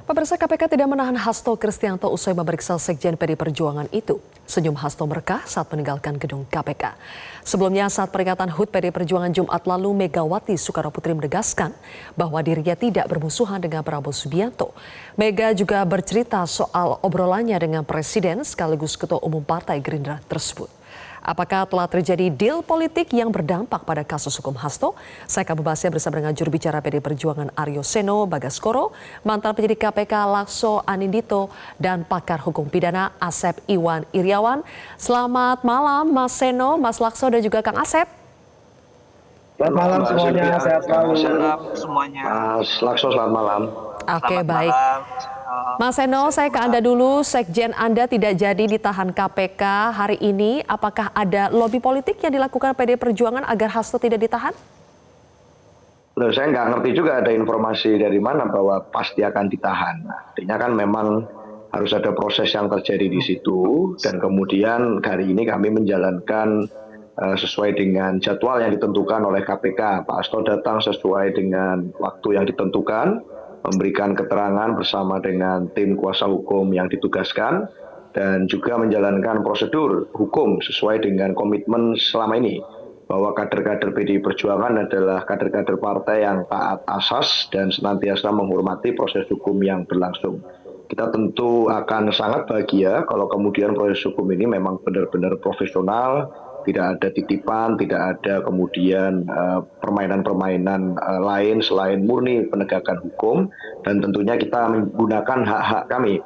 Pemirsa, KPK tidak menahan Hasto Kristianto usai memeriksa Sekjen PD Perjuangan itu. Senyum Hasto merekah saat meninggalkan gedung KPK. Sebelumnya saat peringatan HUT PD Perjuangan Jumat lalu, Megawati Soekarnoputri menegaskan bahwa dirinya tidak bermusuhan dengan Prabowo Subianto. Mega juga bercerita soal obrolannya dengan Presiden sekaligus Ketua Umum Partai Gerindra tersebut. Apakah telah terjadi deal politik yang berdampak pada kasus hukum Hasto? Saya akan membahasnya bersama dengan juru bicara PD Perjuangan Aryo Seno Bagaskoro, mantan penyidik KPK Lakso Anindito, dan pakar hukum pidana Asep Iwan Iriawan. Selamat malam Mas Seno, Mas Lakso, dan juga Kang Asep. Selamat malam semuanya, sehat selalu. Semuanya. Mas Lakso, selamat malam. Oke, baik. Mas Seno, saya ke Anda dulu. Sekjen Anda tidak jadi ditahan KPK hari ini. Apakah ada lobi politik yang dilakukan PD Perjuangan agar Hasto tidak ditahan? Loh, saya nggak ngerti juga ada informasi dari mana bahwa pasti akan ditahan. Artinya kan memang harus ada proses yang terjadi di situ. Dan kemudian hari ini kami menjalankan sesuai dengan jadwal yang ditentukan oleh KPK. Pak Hasto datang sesuai dengan waktu yang ditentukan, memberikan keterangan bersama dengan tim kuasa hukum yang ditugaskan, dan juga menjalankan prosedur hukum sesuai dengan komitmen selama ini, bahwa kader-kader PDI Perjuangan adalah kader-kader partai yang taat asas dan senantiasa menghormati proses hukum yang berlangsung. Kita tentu akan sangat bahagia kalau kemudian proses hukum ini memang benar-benar profesional, tidak ada titipan, tidak ada kemudian permainan-permainan lain selain murni penegakan hukum, dan tentunya kita menggunakan hak-hak kami.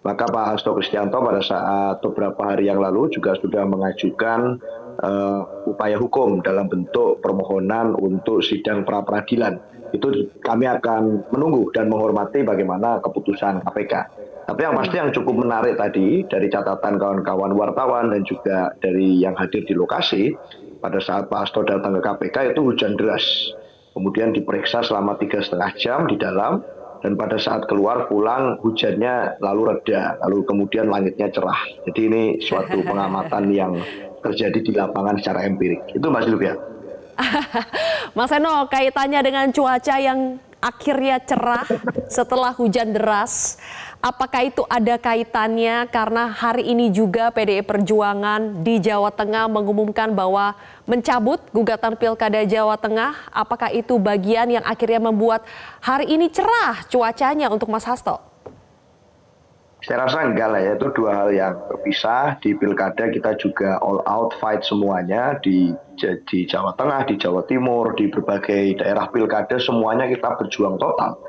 Maka Pak Hasto Kristianto pada saat beberapa hari yang lalu juga sudah mengajukan upaya hukum dalam bentuk permohonan untuk sidang pra-peradilan. Itu kami akan menunggu dan menghormati bagaimana keputusan KPK. Tapi yang pasti yang cukup menarik tadi dari catatan kawan-kawan wartawan dan juga dari yang hadir di lokasi, pada saat Pak Hasto datang ke KPK itu hujan deras. Kemudian diperiksa selama 3,5 jam di dalam, dan pada saat keluar pulang hujannya lalu reda, lalu kemudian langitnya cerah. Jadi ini suatu pengamatan yang terjadi di lapangan secara empirik. Itu Mas Silvia. Mas Seno, kaitannya dengan cuaca yang akhirnya cerah setelah hujan deras, apakah itu ada kaitannya karena hari ini juga PDI Perjuangan di Jawa Tengah mengumumkan bahwa mencabut gugatan Pilkada Jawa Tengah? Apakah itu bagian yang akhirnya membuat hari ini cerah cuacanya untuk Mas Hasto? Saya rasa enggak lah ya, itu dua hal yang terpisah. Di Pilkada kita juga all out fight semuanya, di Jawa Tengah, di Jawa Timur, di berbagai daerah Pilkada semuanya kita berjuang total.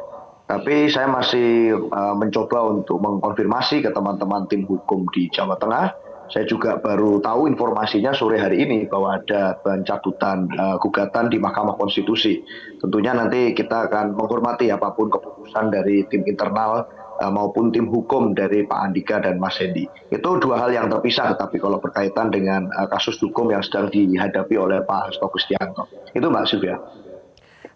Tapi saya masih mencoba untuk mengkonfirmasi ke teman-teman tim hukum di Jawa Tengah. Saya juga baru tahu informasinya sore hari ini bahwa ada pencabutan gugatan di Mahkamah Konstitusi. Tentunya nanti kita akan menghormati apapun keputusan dari tim internal maupun tim hukum dari Pak Andika dan Mas Hendi. Itu dua hal yang terpisah, tetapi kalau berkaitan dengan kasus hukum yang sedang dihadapi oleh Pak Hasto Kristianto. Itu Mbak Silvia.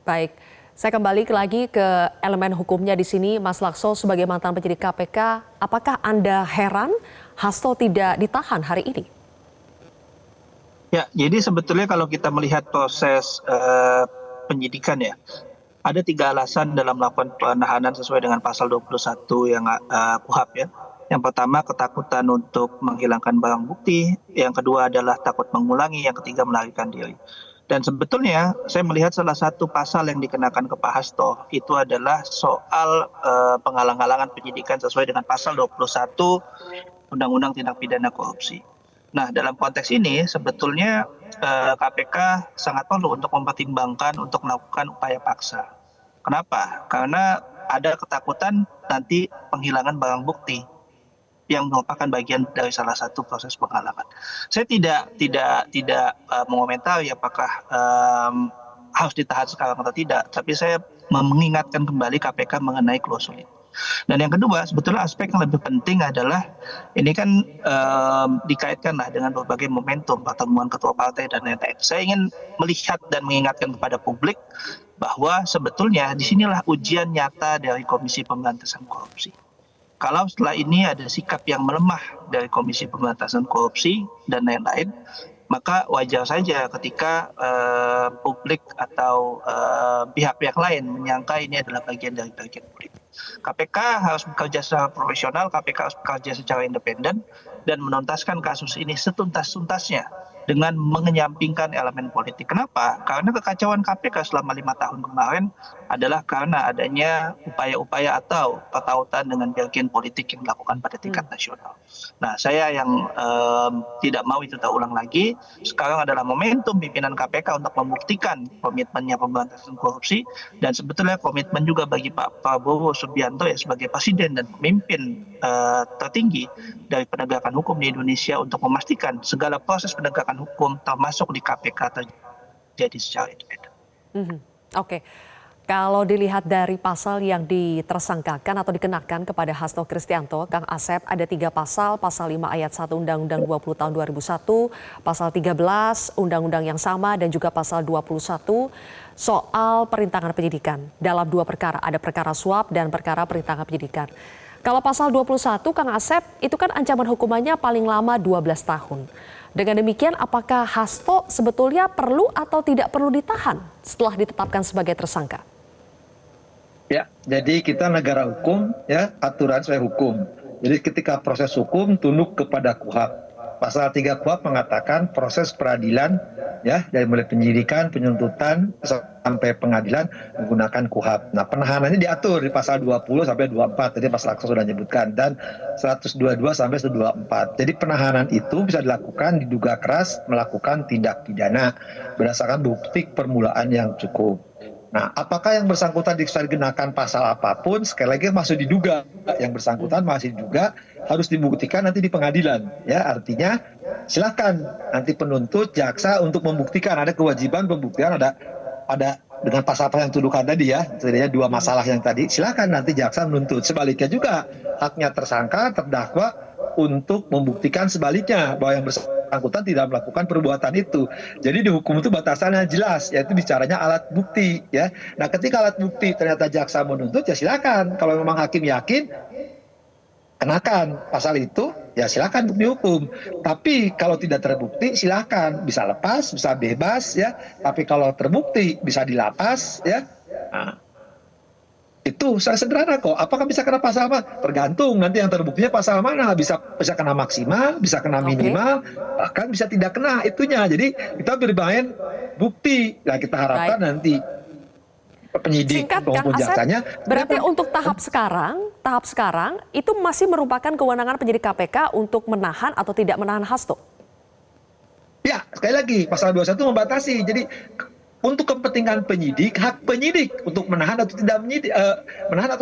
Baik, saya kembali lagi ke elemen hukumnya di sini. Mas Lakso, sebagai mantan penyidik KPK, apakah Anda heran Hasto tidak ditahan hari ini? Ya, jadi sebetulnya kalau kita melihat proses penyidikan ya, ada 3 alasan dalam melakukan penahanan sesuai dengan pasal 21 yang KUHP ya. Yang pertama, ketakutan untuk menghilangkan barang bukti. Yang kedua adalah takut mengulangi. Yang ketiga, melarikan diri. Dan sebetulnya saya melihat salah satu pasal yang dikenakan ke Pak Hasto itu adalah soal penghalang-halangan penyidikan sesuai dengan pasal 21 Undang-Undang Tindak Pidana Korupsi. Nah, dalam konteks ini sebetulnya KPK sangat perlu untuk mempertimbangkan untuk melakukan upaya paksa. Kenapa? Karena ada ketakutan nanti penghilangan barang bukti yang merupakan bagian dari salah satu proses penghalangan. Saya tidak mengomentari apakah harus ditahan sekarang atau tidak, tapi saya mengingatkan kembali KPK mengenai klausul ini. Dan yang kedua, sebetulnya aspek yang lebih penting adalah ini kan dikaitkanlah dengan berbagai momentum pertemuan ketua partai dan lain-lain. Saya ingin melihat dan mengingatkan kepada publik bahwa sebetulnya disinilah ujian nyata dari Komisi Pemberantasan Korupsi. Kalau setelah ini ada sikap yang melemah dari Komisi Pemberantasan Korupsi dan lain-lain, maka wajar saja ketika publik atau pihak-pihak lain menyangka ini adalah bagian dari bagian politik. KPK harus bekerja secara profesional, KPK harus bekerja secara independen dan menuntaskan kasus ini setuntas-tuntasnya dengan mengenyampingkan elemen politik. Kenapa? Karena kekacauan KPK selama 5 tahun kemarin adalah karena adanya upaya-upaya atau pertautan dengan bagian politik yang dilakukan pada tingkat nasional. Nah, saya yang tidak mau itu terulang lagi. Sekarang adalah momentum pimpinan KPK untuk membuktikan komitmennya pemberantasan korupsi, dan sebetulnya komitmen juga bagi Pak Prabowo Subianto ya sebagai presiden dan pemimpin tertinggi dari penegakan hukum di Indonesia untuk memastikan segala proses penegakan hukum termasuk di KPK terjadi secara independen. Oke. Kalau dilihat dari pasal yang ditersangkakan atau dikenakan kepada Hasto Kristianto, Kang Asep, ada 3 pasal, pasal 5 ayat 1 Undang-Undang 20 tahun 2001, pasal 13 Undang-Undang yang sama, dan juga pasal 21 soal perintangan penyidikan. Dalam 2 perkara, ada perkara suap dan perkara perintangan penyidikan. Kalau pasal 21, Kang Asep, itu kan ancaman hukumannya paling lama 12 tahun. Dengan demikian, apakah Hasto sebetulnya perlu atau tidak perlu ditahan setelah ditetapkan sebagai tersangka? Ya, jadi kita negara hukum, ya, aturan sesuai hukum. Jadi ketika proses hukum tunduk kepada KUHP. Pasal 3 KUHP mengatakan proses peradilan, ya, dari mulai penyidikan, penuntutan sampai pengadilan menggunakan KUHP. Nah, penahanannya diatur di pasal 20 sampai 24. Tadi Mas Lakso sudah menyebutkan, dan 122 sampai 124. Jadi penahanan itu bisa dilakukan diduga keras melakukan tindak pidana berdasarkan bukti permulaan yang cukup. Nah, apakah yang bersangkutan bisa dikenakan pasal apapun, sekali lagi masih diduga, yang bersangkutan masih diduga, harus dibuktikan nanti di pengadilan. Ya, artinya silakan nanti penuntut, jaksa untuk membuktikan, ada kewajiban pembuktian, ada dengan pasal-pasal yang tuduhkan tadi ya, setidaknya 2 masalah yang tadi, silakan nanti jaksa menuntut. Sebaliknya juga haknya tersangka, terdakwa untuk membuktikan sebaliknya bahwa yang bersangkutan tidak melakukan perbuatan itu. Jadi di hukum itu batasannya jelas, yaitu bicaranya alat bukti, ya. Nah, ketika alat bukti ternyata jaksa menuntut, ya silakan. Kalau memang hakim yakin kenakan pasal itu, ya silakan untuk dihukum. Tapi kalau tidak terbukti, silakan, bisa lepas, bisa bebas, ya. Tapi kalau terbukti bisa dilapas, ya. Nah, itu sangat sederhana kok. Apakah bisa kena pasal apa? Tergantung nanti yang terbuktinya pasal mana. Bisa kena maksimal, bisa kena minimal, bahkan bisa tidak kena itunya. Jadi kita bermain bukti. Nah, kita harapkan nanti penyidik maupun jaksanya. Berarti untuk tahap sekarang itu masih merupakan kewenangan penyidik KPK untuk menahan atau tidak menahan Hasto? Ya, sekali lagi pasal 21 membatasi. Jadi untuk kepentingan penyidik, hak penyidik untuk menahan atau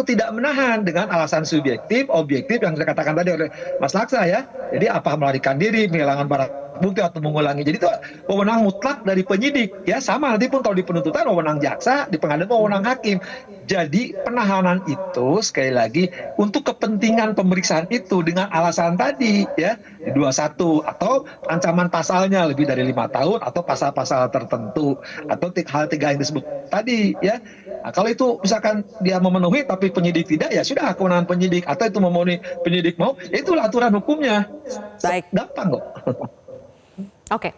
tidak menahan dengan alasan subjektif, objektif yang saya katakan tadi oleh Mas Laksa, ya. Jadi apa melarikan diri, kehilangan barang bukti atau mengulangi. Jadi itu wewenang mutlak dari penyidik, ya. Sama nanti pun kalau di penuntutan wewenang jaksa, di pengadilan wewenang hakim. Jadi penahanan itu sekali lagi untuk kepentingan pemeriksaan itu dengan alasan tadi, ya, 21 atau ancaman pasalnya lebih dari 5 tahun atau pasal-pasal tertentu atau hal 3 yang disebut tadi, ya. Nah, kalau itu misalkan dia memenuhi tapi penyidik tidak, ya sudah kewenangan penyidik, atau itu memenuhi penyidik mau, ya itulah aturan hukumnya. Baik. Gampang kok. Oke.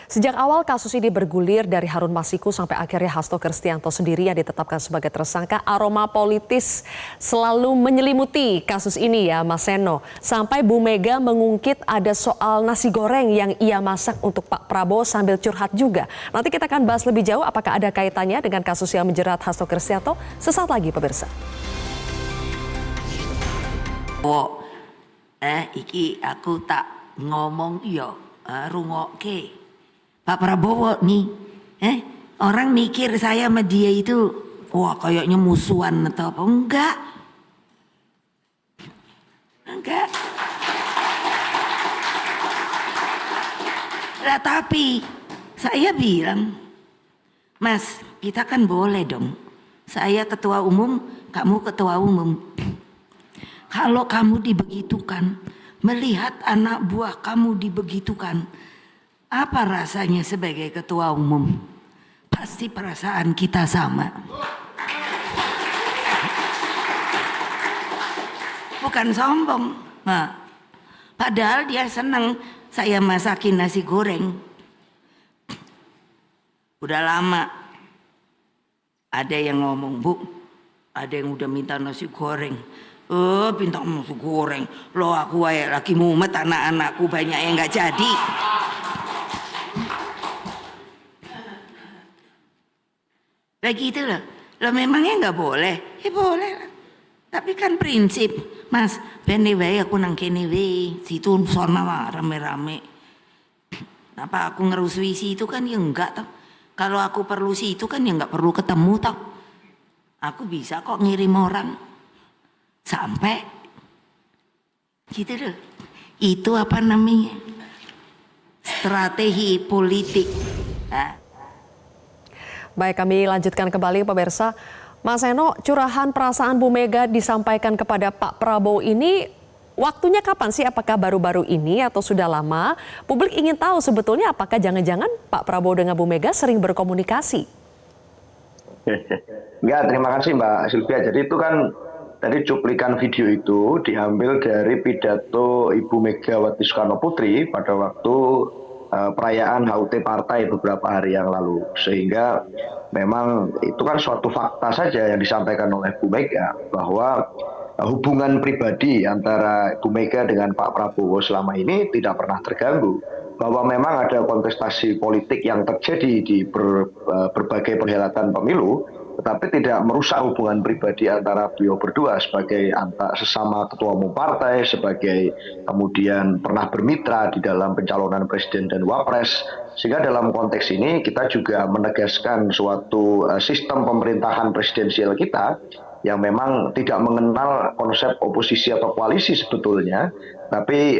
Sejak awal kasus ini bergulir dari Harun Masiku sampai akhirnya Hasto Kristianto sendiri yang ditetapkan sebagai tersangka, aroma politis selalu menyelimuti kasus ini ya Mas Seno. Sampai Bu Mega mengungkit ada soal nasi goreng yang ia masak untuk Pak Prabowo sambil curhat juga. Nanti kita akan bahas lebih jauh apakah ada kaitannya dengan kasus yang menjerat Hasto Kristianto. Sesaat lagi pemirsa. Iki aku tak ngomong yo. Rungokke Pak Prabowo nih, orang mikir saya sama dia itu wah kayaknya musuhan atau apa, enggak. Nah, tapi saya bilang, Mas, kita kan boleh dong, saya ketua umum, kamu ketua umum. Kalau kamu dibegitukan, melihat anak buah kamu dibegitukan, apa rasanya sebagai ketua umum? Pasti perasaan kita sama. Bukan sombong. Nah, padahal dia senang saya masakin nasi goreng. Udah lama ada yang ngomong, Bu, Ada yang udah minta nasi goreng. Minta nasi goreng. Loh aku lagi mumet, anak-anakku banyak yang nggak jadi. Begitu loh. Loh memangnya nggak boleh? Ya boleh lah. Tapi kan prinsip, Mas, bene wae aku nang kene wae, situ sono rame-rame. Apa aku ngerusui situ kan ya enggak toh. Kalau aku perlu situ kan ya enggak perlu ketemu toh. Aku bisa kok ngirim orang sampai gitu loh. Itu apa namanya? Strategi politik. Nah. Baik, kami lanjutkan kembali pemirsa. Mas Eno, curahan perasaan Bu Mega disampaikan kepada Pak Prabowo ini waktunya kapan sih? Apakah baru-baru ini atau sudah lama? Publik ingin tahu sebetulnya apakah jangan-jangan Pak Prabowo dengan Bu Mega sering berkomunikasi? Enggak, terima kasih Mbak Sylvia. Jadi itu kan tadi cuplikan video itu diambil dari pidato Ibu Megawati Soekarno Putri pada waktu perayaan HUT Partai beberapa hari yang lalu. Sehingga memang itu kan suatu fakta saja yang disampaikan oleh Bu Mega bahwa hubungan pribadi antara Bu Mega dengan Pak Prabowo selama ini tidak pernah terganggu. Bahwa memang ada kontestasi politik yang terjadi di berbagai perhelatan pemilu, tetapi tidak merusak hubungan pribadi antara beliau berdua sebagai sesama ketua umum partai, sebagai kemudian pernah bermitra di dalam pencalonan presiden dan wapres. Sehingga dalam konteks ini kita juga menegaskan suatu sistem pemerintahan presidensial kita yang memang tidak mengenal konsep oposisi atau koalisi sebetulnya, tapi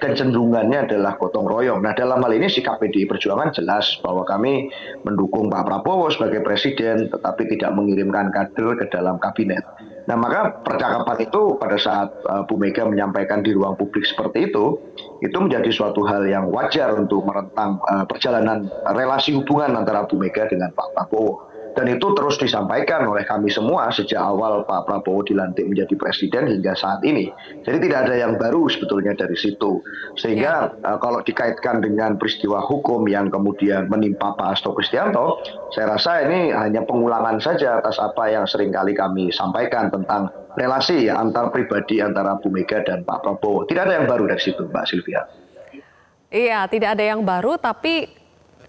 kecenderungannya adalah gotong royong. Nah, dalam hal ini sikap PDI Perjuangan jelas bahwa kami mendukung Pak Prabowo sebagai presiden, tetapi tidak mengirimkan kader ke dalam kabinet. Nah, maka percakapan itu pada saat Bu Mega menyampaikan di ruang publik seperti itu menjadi suatu hal yang wajar untuk merentang perjalanan relasi hubungan antara Bu Mega dengan Pak Prabowo. Dan itu terus disampaikan oleh kami semua sejak awal Pak Prabowo dilantik menjadi presiden hingga saat ini. Jadi tidak ada yang baru sebetulnya dari situ. Sehingga kalau dikaitkan dengan peristiwa hukum yang kemudian menimpa Pak Hasto Kristianto, saya rasa ini hanya pengulangan saja atas apa yang seringkali kami sampaikan tentang relasi antar pribadi antara Bu Mega dan Pak Prabowo. Tidak ada yang baru dari situ, Mbak Sylvia. Iya, tidak ada yang baru, tapi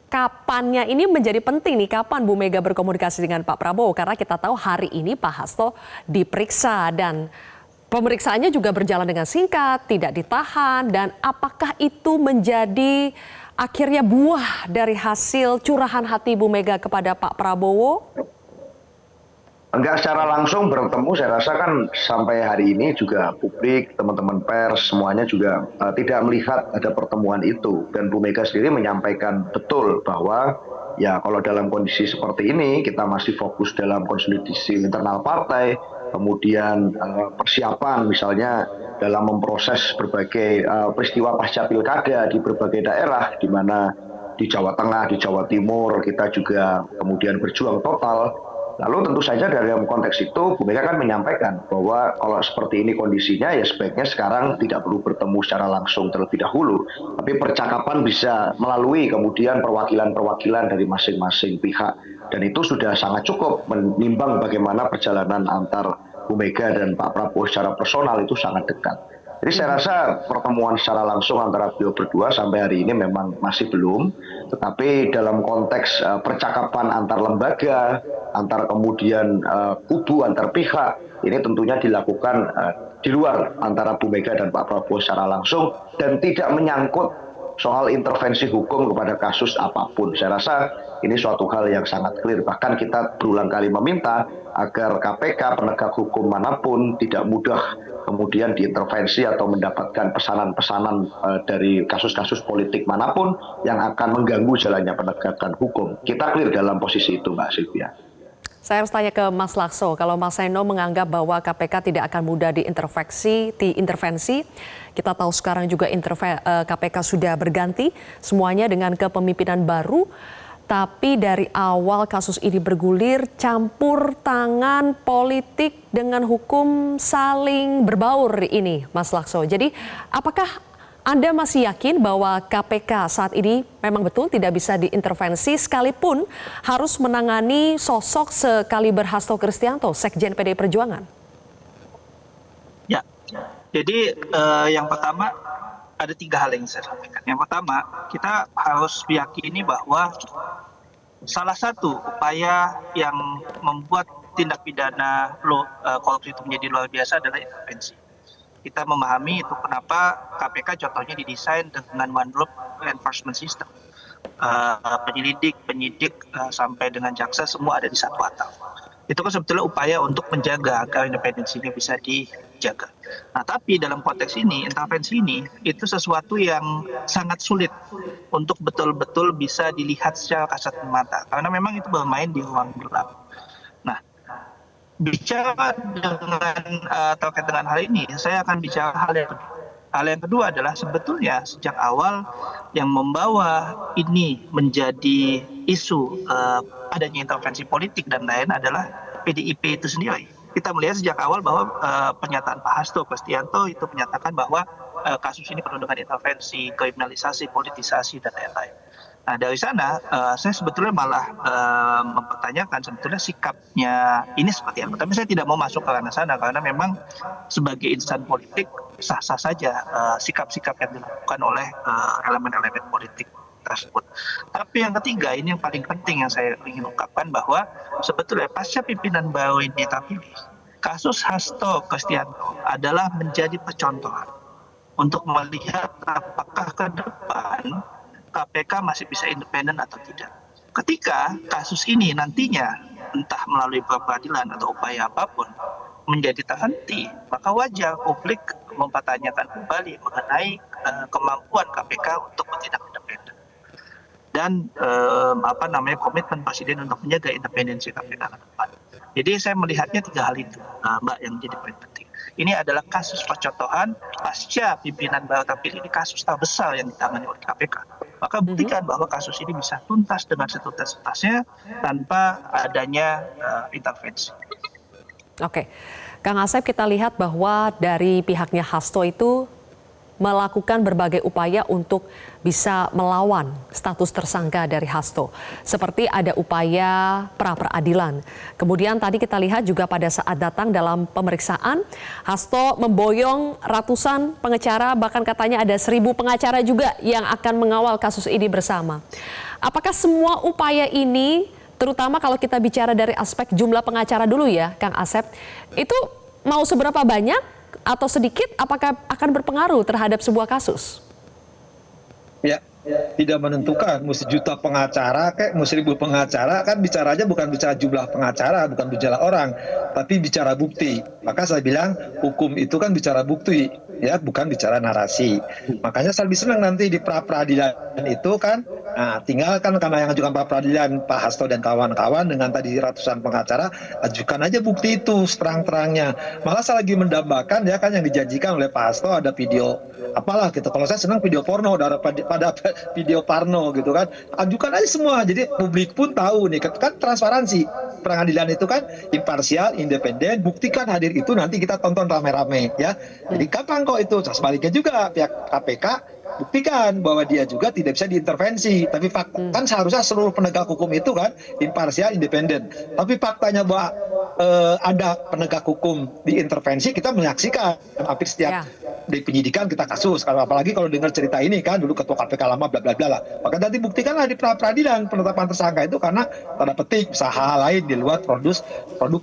kapannya ini menjadi penting nih, kapan Bu Mega berkomunikasi dengan Pak Prabowo? Karena kita tahu hari ini Pak Hasto diperiksa dan pemeriksaannya juga berjalan dengan singkat, tidak ditahan. Dan apakah itu menjadi akhirnya buah dari hasil curahan hati Bu Mega kepada Pak Prabowo? Enggak secara langsung bertemu, saya rasa kan sampai hari ini juga publik, teman-teman pers, semuanya juga tidak melihat ada pertemuan itu. Dan Bu Mega sendiri menyampaikan betul bahwa ya kalau dalam kondisi seperti ini kita masih fokus dalam konsolidasi internal partai, kemudian persiapan misalnya dalam memproses berbagai peristiwa pasca pilkada di berbagai daerah, di mana di Jawa Tengah, di Jawa Timur kita juga kemudian berjuang total. Lalu tentu saja dalam konteks itu Bu Mega kan menyampaikan bahwa kalau seperti ini kondisinya ya sebaiknya sekarang tidak perlu bertemu secara langsung terlebih dahulu. Tapi percakapan bisa melalui kemudian perwakilan-perwakilan dari masing-masing pihak. Dan itu sudah sangat cukup menimbang bagaimana perjalanan antar Bu Mega dan Pak Prabowo secara personal itu sangat dekat. Jadi saya rasa pertemuan secara langsung antara beliau berdua sampai hari ini memang masih belum. Tetapi dalam konteks percakapan antar lembaga, antar kemudian kubu, antar pihak, ini tentunya dilakukan di luar antara Bu Mega dan Pak Prabowo secara langsung dan tidak menyangkut soal intervensi hukum kepada kasus apapun. Saya rasa ini suatu hal yang sangat clear. Bahkan kita berulang kali meminta agar KPK, penegak hukum manapun tidak mudah kemudian diintervensi atau mendapatkan pesanan-pesanan dari kasus-kasus politik manapun yang akan mengganggu jalannya penegakan hukum. Kita clear dalam posisi itu, Mbak Sylvia. Saya harus tanya ke Mas Lakso, kalau Mas Eno menganggap bahwa KPK tidak akan mudah diintervensi, kita tahu sekarang juga KPK sudah berganti, semuanya dengan kepemimpinan baru, tapi dari awal kasus ini bergulir, campur tangan politik dengan hukum saling berbaur ini, Mas Lakso. Jadi apakah Anda masih yakin bahwa KPK saat ini memang betul tidak bisa diintervensi sekalipun harus menangani sosok sekaliber Hasto Kristianto, Sekjen PDI Perjuangan? Ya, jadi yang pertama ada 3 hal yang saya sampaikan. Yang pertama, kita harus meyakini bahwa salah satu upaya yang membuat tindak pidana korupsi itu menjadi luar biasa adalah intervensi. Kita memahami itu kenapa KPK contohnya didesain dengan one rope enforcement system. Penyelidik, penyidik, sampai dengan jaksa semua ada di satu atap. Itu kan sebetulnya upaya untuk menjaga agar independensinya bisa dijaga. Nah, tapi dalam konteks ini, intervensi ini itu sesuatu yang sangat sulit untuk betul-betul bisa dilihat secara kasat mata. Karena memang itu bermain di ruang gelap. Nah, bicara dengan terkait dengan hal ini, saya akan bicara hal yang kedua. Hal yang kedua adalah sebetulnya sejak awal yang membawa ini menjadi isu adanya intervensi politik dan lain adalah PDIP itu sendiri. Kita melihat sejak awal bahwa pernyataan Pak Hasto Kristianto itu menyatakan bahwa kasus ini penuh dengan intervensi, kriminalisasi, politisasi, dan lain-lain. Nah, dari sana saya sebetulnya malah mempertanyakan sebetulnya sikapnya ini seperti apa. Tapi saya tidak mau masuk ke ranah sana karena memang sebagai insan politik sah-sah saja sikap-sikap yang dilakukan oleh elemen-elemen politik tersebut. Tapi yang ketiga, ini yang paling penting yang saya ingin ungkapkan bahwa sebetulnya pasca pimpinan baru ini terpilih, kasus Hasto Kristianto adalah menjadi percontohan untuk melihat apakah ke depan KPK masih bisa independen atau tidak. Ketika kasus ini nantinya entah melalui peradilan atau upaya apapun menjadi terhenti, maka wajar publik mempertanyakan kembali mengenai kemampuan KPK untuk bertindak independen dan komitmen Presiden untuk menjaga independensi KPK ke depan. Jadi saya melihatnya 3 hal itu, Mbak, yang menjadi poin penting. Ini adalah kasus percontohan pasca pimpinan baru terpilih, ini kasus terbesar yang ditangani oleh KPK. Maka buktikan bahwa kasus ini bisa tuntas dengan setuntas-tuntasnya tanpa adanya intervensi. Oke, Kang Asep, kita lihat bahwa dari pihaknya Hasto itu melakukan berbagai upaya untuk bisa melawan status tersangka dari Hasto. Seperti ada upaya pra-peradilan. Kemudian tadi kita lihat juga pada saat datang dalam pemeriksaan, Hasto memboyong ratusan pengacara, bahkan katanya ada 1.000 pengacara juga yang akan mengawal kasus ini bersama. Apakah semua upaya ini, terutama kalau kita bicara dari aspek jumlah pengacara dulu ya, Kang Asep, itu mau seberapa banyak atau sedikit, apakah akan berpengaruh terhadap sebuah kasus? Ya, tidak menentukan. Mesti juta pengacara, kayak mesti 1.000 pengacara, kan bicaranya bukan bicara jumlah pengacara, bukan bicara orang, tapi bicara bukti. Maka saya bilang hukum itu kan bicara bukti, ya, bukan bicara narasi. Makanya saya lebih senang nanti di pra-peradilan itu kan, nah, tinggal kan karena yang ajukan pra-peradilan Pak Hasto dan kawan-kawan dengan tadi ratusan pengacara, ajukan aja bukti itu seterang-terangnya. Malah saya lagi mendambakan ya kan yang dijanjikan oleh Pak Hasto ada video apalah gitu. Kalau saya senang video porno pada video porno gitu kan. Ajukan aja semua. Jadi publik pun tahu nih kan transparansi. Pengadilan itu kan imparsial, independen, buktikan hadir itu nanti kita tonton rame-rame ya. Jadi kapan kok itu? Sebaliknya juga pihak KPK buktikan bahwa dia juga tidak bisa diintervensi. Tapi kan seharusnya seluruh penegak hukum itu kan imparsial, independen. Tapi faktanya bahwa ada penegak hukum diintervensi, kita menyaksikan hampir setiap di penyidikan kita kasus. Kalau apalagi kalau dengar cerita ini kan dulu ketua KPK lama bla bla bla lah. Maka nanti buktikanlah di peradilan penetapan tersangka itu karena tanda petik usaha lain di luar produk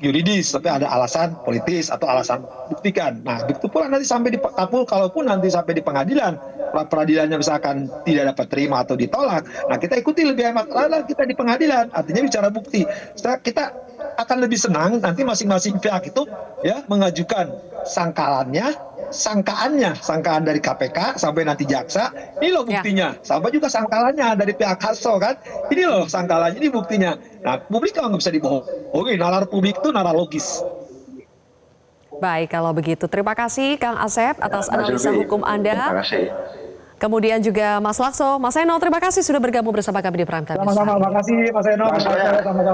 yuridis, tapi ada alasan politis atau alasan buktikan. Nah, begitu pula nanti sampai di kalaupun nanti sampai di pengadilan peradilannya misalkan tidak dapat terima atau ditolak, nah kita ikuti lebih hemat kita di pengadilan, artinya bicara bukti. Kita akan lebih senang nanti masing-masing pihak itu ya mengajukan sangkaan dari KPK sampai nanti jaksa, ini loh buktinya. Sampai juga sangkalannya dari pihak Hasto kan, ini loh sangkalannya, ini buktinya. Nah, publik kalau nggak bisa dibohongi, nalar publik itu nalar logis. Baik, kalau begitu. Terima kasih Kang Asep atas analisa hukum Anda. Terima kasih. Kemudian juga Mas Lakso, Mas Eno, terima kasih sudah bergabung bersama kami di Prime Time. Sama-sama, makasih Mas Eno.